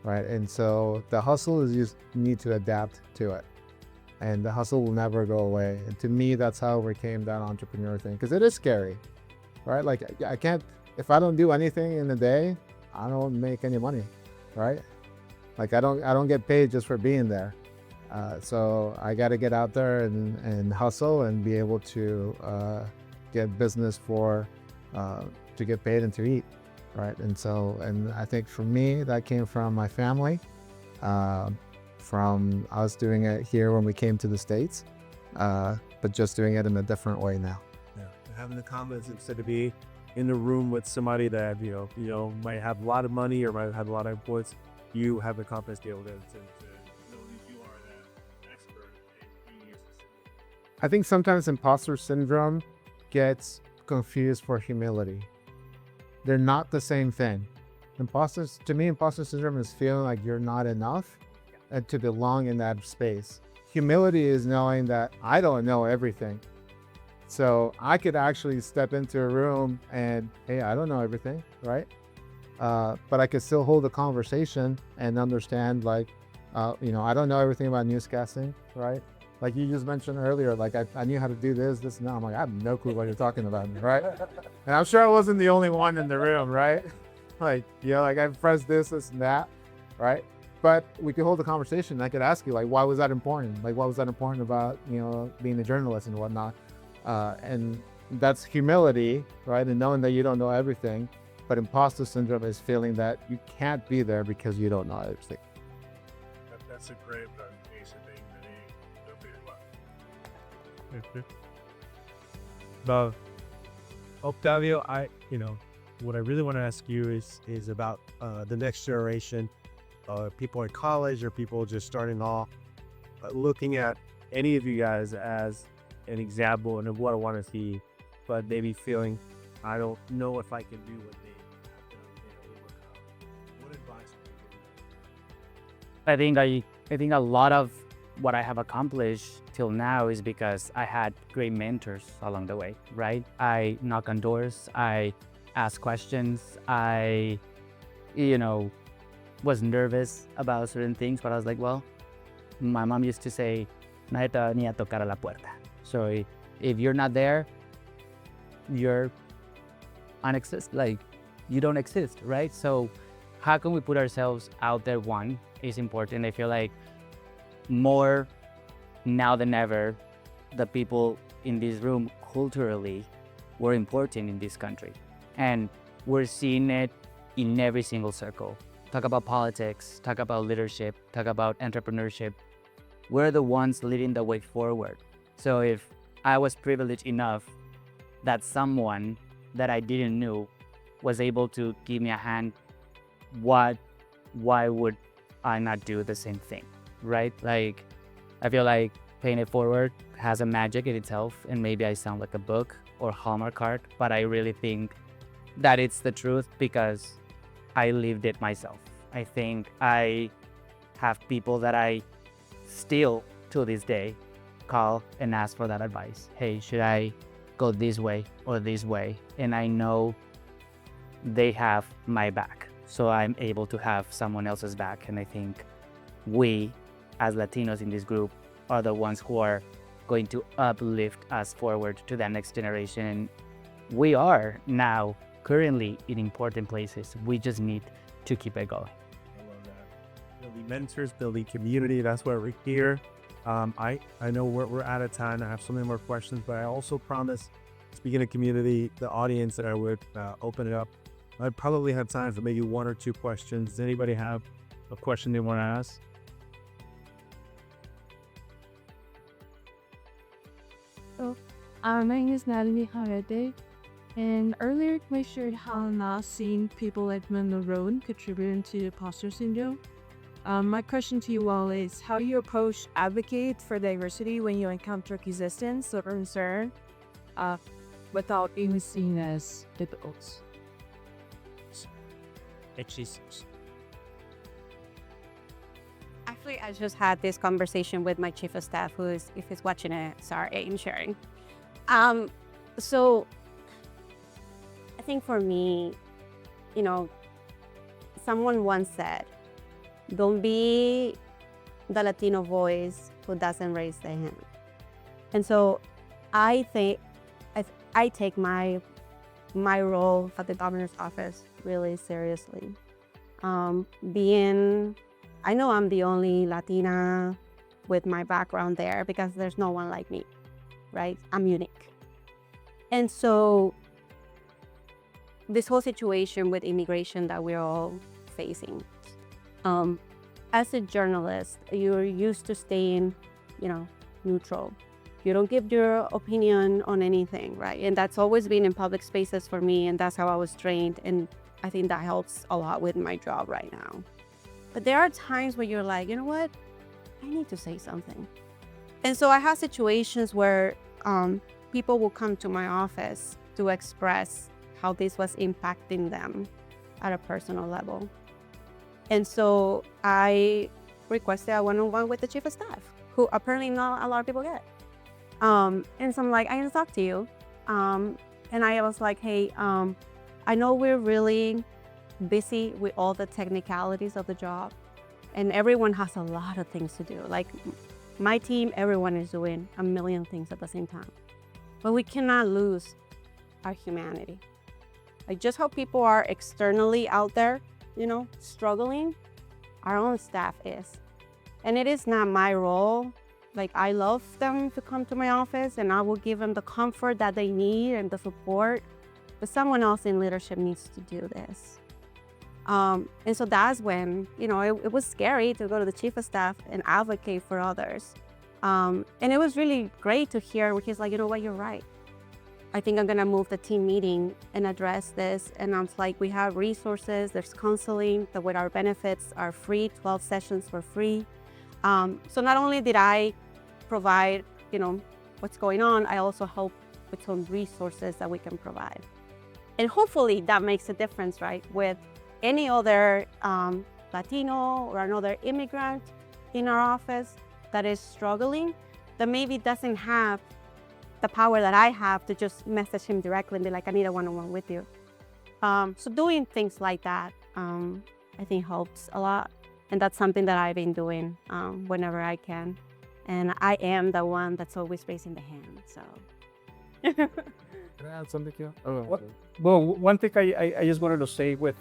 right? And so the hustle is you need to adapt to it, and the hustle will never go away. And to me, that's how I overcame that entrepreneur thing, because it is scary, right? Like I can't, if I don't do anything in a day, I don't make any money, right? Like I don't get paid just for being there. So I got to get out there and hustle and be able to get business to get paid and to eat, right? And I think for me, that came from my family, from us doing it here when we came to the States, but just doing it in a different way now. Yeah. Having the confidence instead of be in the room with somebody that might have a lot of money or might have a lot of influence. You have the confidence to be able to know that you are that expert in being your specific. I think sometimes imposter syndrome gets confused for humility. They're not the same thing. To me, imposter syndrome is feeling like you're not enough and to belong in that space. Humility is knowing that I don't know everything. So I could actually step into a room and, hey, I don't know everything, right? But I could still hold a conversation and understand, like, I don't know everything about newscasting, right? Like you just mentioned earlier, like I knew how to do this, and now I'm like, I have no clue what you're talking about, right? And I'm sure I wasn't the only one in the room, right? Like, like I've pressed this and that, right? But we could hold a conversation. I could ask you, like, why was that important? Like, what was that important about, being a journalist and whatnot? And that's humility, right? And knowing that you don't know everything. But imposter syndrome is feeling that you can't be there because you don't know everything. That's a great presentation. But Octavio, what I really want to ask you is about the next generation, people in college or people just starting off, looking at any of you guys as an example and of what I want to see, but maybe feeling I don't know if I can do what they have done. What advice would you give them? I think a lot of what I have accomplished till now is because I had great mentors along the way, right? I knock on doors, I ask questions, I, was nervous about certain things, but I was like, well, my mom used to say, nadie te va ni a tocar a la puerta. So if you're not there, you're like, you don't exist, right? So how can we put ourselves out there? One is important. I feel like more now than ever, the people in this room culturally were important in this country. And we're seeing it in every single circle. Talk about politics, talk about leadership, talk about entrepreneurship. We're the ones leading the way forward. So if I was privileged enough that someone that I didn't know was able to give me a hand, why would I not do the same thing, right? Like, I feel like paying it forward has a magic in itself, and maybe I sound like a book or Hallmark card, but I really think that it's the truth because I lived it myself. I think I have people that I still, to this day, call and ask for that advice. Hey, should I go this way or this way? And I know they have my back, so I'm able to have someone else's back. And I think we, as Latinos in this group, are the ones who are going to uplift us forward to that next generation. We are now currently in important places. We just need to keep it going. I love that. Building mentors, building community. That's why we're here. I know we're out of time. I have so many more questions, but I also promise, speaking of community, the audience, that I would open it up. I'd probably have time for maybe one or two questions. Does anybody have a question they want to ask? So, my name is Natalie Harede, and earlier we shared how not seeing people like me on the road contributing to imposter syndrome. My question to you all is, how do you approach advocate for diversity when you encounter resistance or concern without being seen as difficult? Actually, I just had this conversation with my chief of staff, who is, if he's watching it, sorry, I'm sharing. So I think for me, you know, someone once said, don't be the Latino voice who doesn't raise their hand. And so I think I take my role at the governor's office really seriously. I know I'm the only Latina with my background there because there's no one like me, right? I'm unique. And so this whole situation with immigration that we're all facing, as a journalist, you're used to staying, neutral. You don't give your opinion on anything, right? And that's always been in public spaces for me, and that's how I was trained. And I think that helps a lot with my job right now. But there are times where you're like, you know what? I need to say something. And so I have situations where people will come to my office to express how this was impacting them at a personal level. And so I requested a one-on-one with the chief of staff, who apparently not a lot of people get. And so I'm like, I need to talk to you. And I was like, hey, I know we're really busy with all the technicalities of the job, and everyone has a lot of things to do. Like my team, everyone is doing a million things at the same time. But we cannot lose our humanity. Like just how people are externally out there, struggling, our own staff is. And it is not my role. Like I love them to come to my office, and I will give them the comfort that they need and the support. But someone else in leadership needs to do this. And so that's when, it was scary to go to the chief of staff and advocate for others. And it was really great to hear where he's like, you know what, you're right. I think I'm gonna move the team meeting and address this. And I'm like, we have resources, there's counseling, that with our benefits are free, 12 sessions for free. So not only did I provide, what's going on, I also help with some resources that we can provide. And hopefully that makes a difference, right? With any other Latino or another immigrant in our office that is struggling, that maybe doesn't have the power that I have to just message him directly and be like, I need a one-on-one with you. So doing things like that, I think helps a lot. And that's something that I've been doing whenever I can. And I am the one that's always raising the hand, so. Can I add something here? Well, one thing I just wanted to say with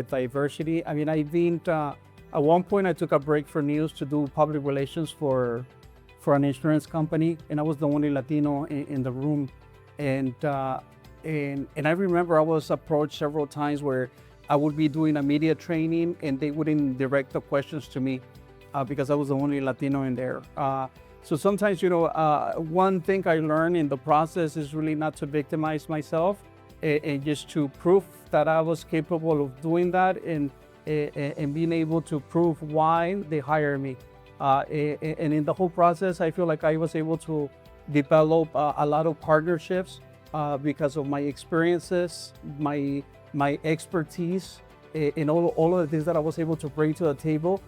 diversity. I mean, I've been at one point I took a break for news to do public relations for an insurance company, and I was the only Latino in the room. And I remember I was approached several times where I would be doing a media training and they wouldn't direct the questions to me because I was the only Latino in there. So sometimes, one thing I learned in the process is really not to victimize myself and just to prove that I was capable of doing that and being able to prove why they hired me. And in the whole process, I feel like I was able to develop a lot of partnerships because of my experiences, my expertise, and all of the things that I was able to bring to the table.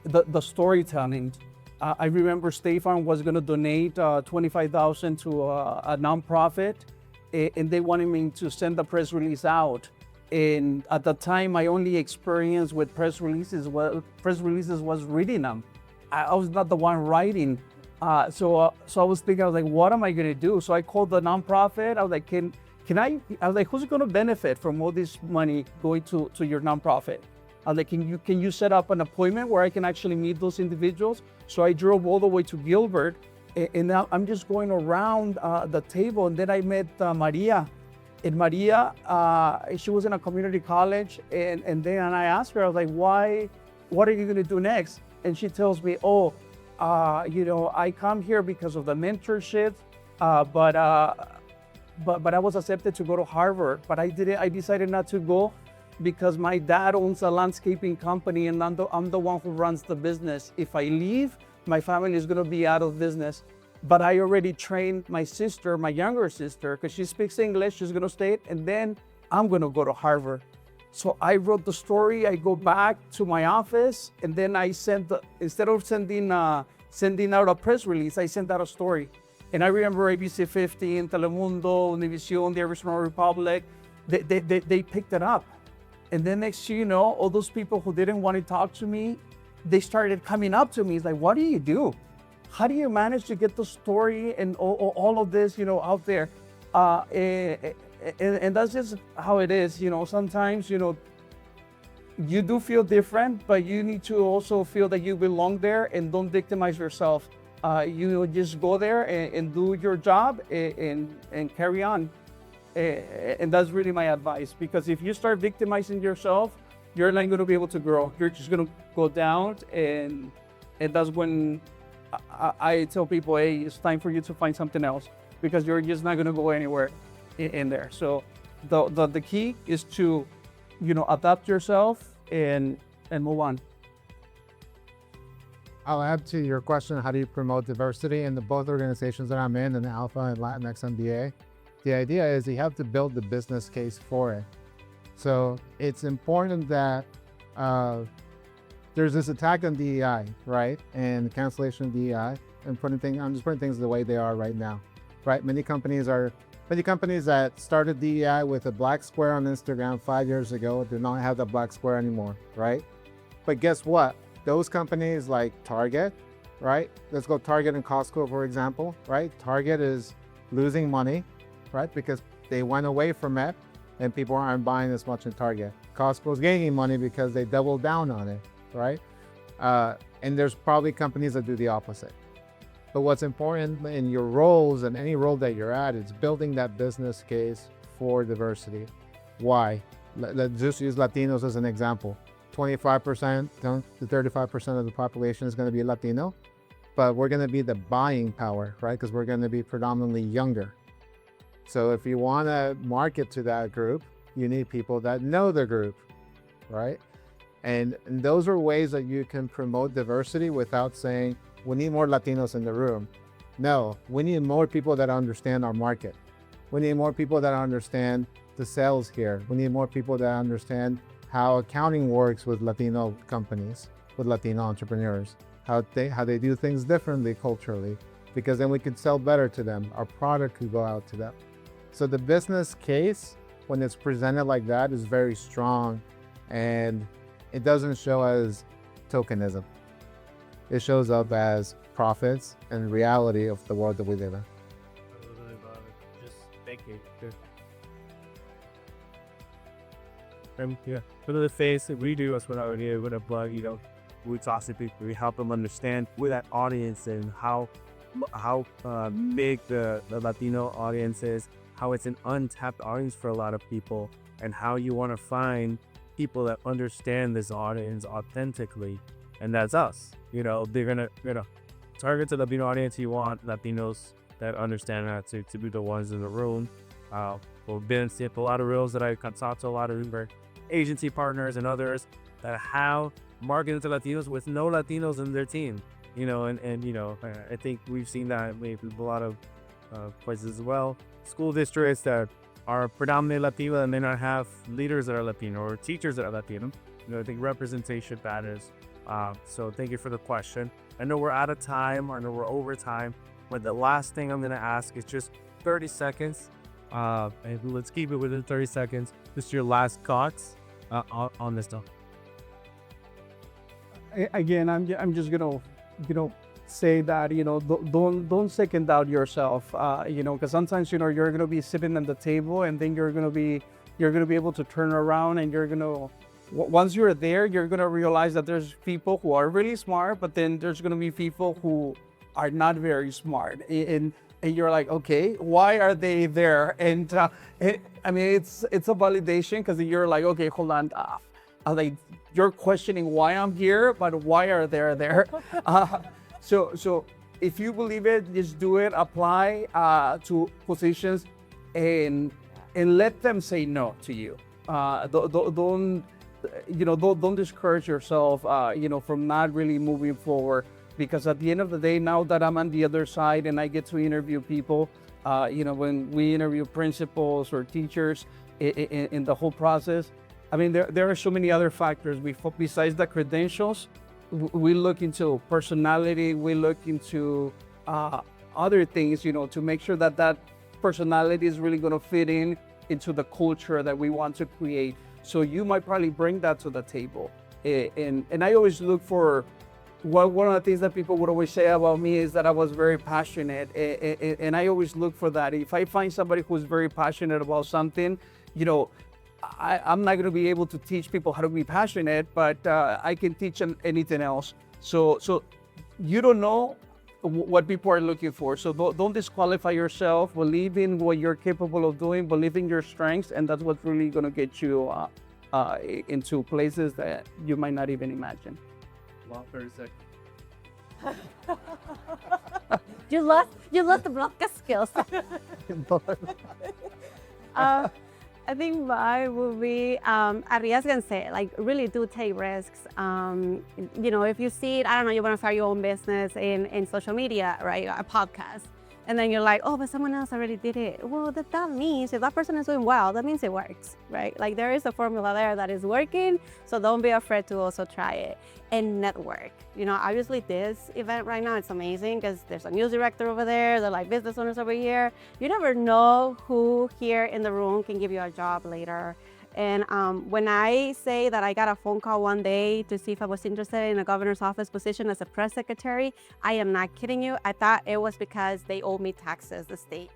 The storytelling. I remember State Farm was going to donate $25,000 to a nonprofit, and they wanted me to send the press release out. And at the time, my only experience with press releases was reading them. I was not the one writing. So I was thinking, I was like, what am I going to do? So I called the nonprofit. I was like, I was like, who's going to benefit from all this money going to your nonprofit? I was like, can you set up an appointment where I can actually meet those individuals? So I drove all the way to Gilbert, and now I'm just going around the table, and then I met Maria. And Maria, she was in a community college, and then I asked her, I was like, what are you going to do next? And she tells me, I come here because of the mentorship, but I was accepted to go to Harvard, but I decided not to go because my dad owns a landscaping company and I'm the one who runs the business. If I leave, my family is going to be out of business. But I already trained my sister, my younger sister, because she speaks English, she's going to stay, and then I'm going to go to Harvard. So I wrote the story, I go back to my office, and then I instead of sending out a press release, I sent out a story. And I remember ABC 15, Telemundo, Univision, the Original Republic, they picked it up. And then next thing you know, all those people who didn't want to talk to me, they started coming up to me. It's like, what do you do? How do you manage to get the story and all of this, out there? And that's just how it is. Sometimes, you do feel different, but you need to also feel that you belong there and don't victimize yourself. You just go there and do your job and carry on. And that's really my advice, because if you start victimizing yourself, you're not going to be able to grow. You're just going to go down, and that's when I tell people, hey, it's time for you to find something else, because you're just not going to go anywhere in there. So the key is to, adapt yourself and move on. I'll add to your question, how do you promote diversity in the both organizations that I'm in Alpha and Latinx MBA? The idea is you have to build the business case for it. So it's important that there's this attack on DEI, right? And cancellation of DEI, and I'm just putting things the way they are right now, right? Many companies that started DEI with a black square on Instagram 5 years ago do not have the black square anymore, right? But guess what? Those companies like Target, right? Let's go Target and Costco, for example, right? Target is losing money, right? Because they went away from it and people aren't buying as much in Target. Costco's gaining money because they doubled down on it, right? And there's probably companies that do the opposite. But what's important in your roles and any role that you're at is building that business case for diversity. Why? Let's just use Latinos as an example. 25% to 35% of the population is going to be Latino, but we're going to be the buying power, right? Because we're going to be predominantly younger. So if you want to market to that group, you need people that know the group, right? And those are ways that you can promote diversity without saying, we need more Latinos in the room. No, we need more people that understand our market. We need more people that understand the sales here. We need more people that understand how accounting works with Latino companies, with Latino entrepreneurs, how they do things differently culturally, because then we could sell better to them. Our product could go out to them. So the business case, when it's presented like that, is very strong, and it doesn't show as tokenism. It shows up as profits and reality of the world that we live in. Just thank you. Yeah, put in the face, we do us what I would with a plug, we talk to people, we help them understand who that audience and how big the Latino audience is, how it's an untapped audience for a lot of people, and how you want to find people that understand this audience authentically, and that's us. They're gonna target the Latino audience. You want Latinos that understand that to be the ones in the room. We've been seeing a lot of reels that I talked to a lot of agency partners and others that have marketed to Latinos with no Latinos in their team. I think we've seen that maybe a lot of places as well. School districts that are predominantly Latino and may not have leaders that are Latino or teachers that are Latino. I think representation matters. So thank you for the question. I know we're out of time. I know we're over time, but the last thing I'm going to ask is just 30 seconds. And let's keep it within 30 seconds. Just your last thoughts on this stuff. Again, I'm just gonna say that don't second doubt yourself, because sometimes you're gonna be sitting at the table and then you're gonna be able to turn around and once you're there, you're gonna realize that there's people who are really smart, but then there's gonna be people who are not very smart, and you're like, okay, why are they there? And it's a validation, because you're like, okay, hold on, you're questioning why I'm here, but why are they there? So if you believe it, just do it. Apply to positions and let them say no to you. Don't don't discourage yourself, from not really moving forward. Because at the end of the day, now that I'm on the other side and I get to interview people, when we interview principals or teachers in the whole process, I mean, there are so many other factors. Besides the credentials, we look into personality, we look into other things, to make sure that that personality is really going to fit into the culture that we want to create. So you might probably bring that to the table. And I always look for, one of the things that people would always say about me is that I was very passionate. And I always look for that. If I find somebody who's very passionate about something, I'm not going to be able to teach people how to be passionate, but I can teach them anything else. So you don't know what people are looking for. So don't disqualify yourself. Believe in what you're capable of doing. Believe in your strengths, and that's what's really going to get you into places that you might not even imagine. Well, 30 seconds. You lost the broadcast skills. I think mine would be, arriesguense, like really do take risks. If you see it, I don't know, you want to start your own business in social media, right? A podcast. And then you're like, oh, but someone else already did it. Well, that means if that person is doing well, that means it works, right? Like there is a formula there that is working. So don't be afraid to also try it and network. Obviously this event right now, it's amazing because there's a news director over there. There are like business owners over here. You never know who here in the room can give you a job later. And when I say that I got a phone call one day to see if I was interested in a governor's office position as a press secretary, I am not kidding you. I thought it was because they owe me taxes, the state.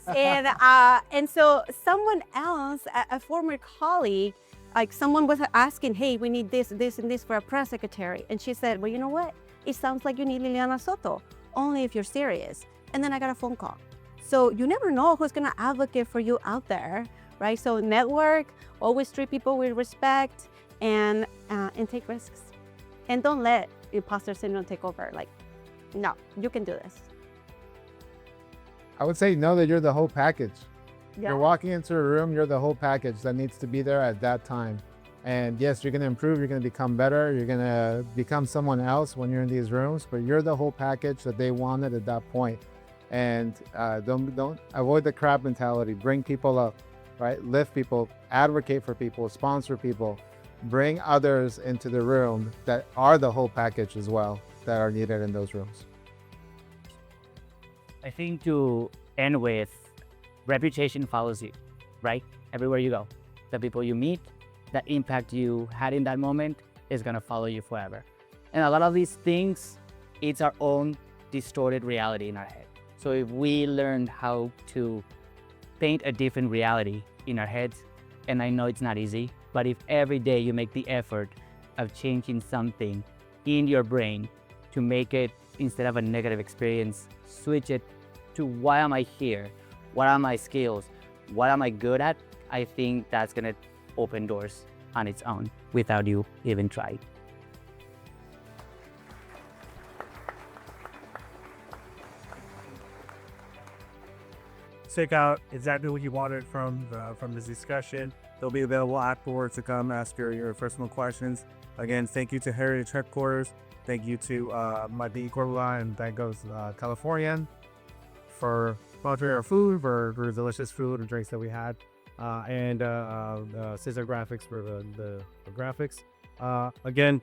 And so someone else, a former colleague, like someone was asking, hey, we need this, this, and this for a press secretary. And she said, well, you know what? It sounds like you need Liliana Soto, only if you're serious. And then I got a phone call. So you never know who's gonna advocate for you out there, right? So network, always treat people with respect, and take risks. And don't let imposter syndrome take over. Like, no, you can do this. I would say know that you're the whole package. Yeah. You're walking into a room, you're the whole package that needs to be there at that time. And yes, you're going to improve, you're going to become better, you're going to become someone else when you're in these rooms, but you're the whole package that they wanted at that point. And don't avoid the crab mentality. Bring people up, right? Lift people, advocate for people, sponsor people, bring others into the room that are the whole package as well, that are needed in those rooms. I think to end with, reputation follows you, right? Everywhere you go. The people you meet, the impact you had in that moment is gonna follow you forever. And a lot of these things, it's our own distorted reality in our head. So if we learn how to paint a different reality in our heads, and I know it's not easy, but if every day you make the effort of changing something in your brain to make it, instead of a negative experience, switch it to why am I here? What are my skills? What am I good at? I think that's gonna open doors on its own without you even trying. Check out exactly what you wanted from this discussion. They'll be available afterwards to come ask your personal questions. Again, thank you to Heritage Headquarters. Thank you to Madi Cordola and Tangos Californian for sponsoring our food, for delicious food and drinks that we had, and Scissor Graphics for the graphics. Again,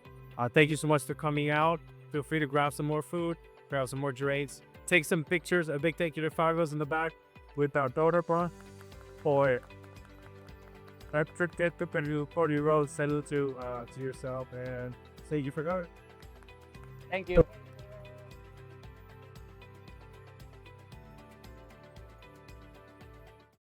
thank you so much for coming out. Feel free to grab some more food, grab some more drinks, take some pictures. A big thank you to Fargos in the back with our daughter, for salute to yourself, and thank you for coming. Thank you.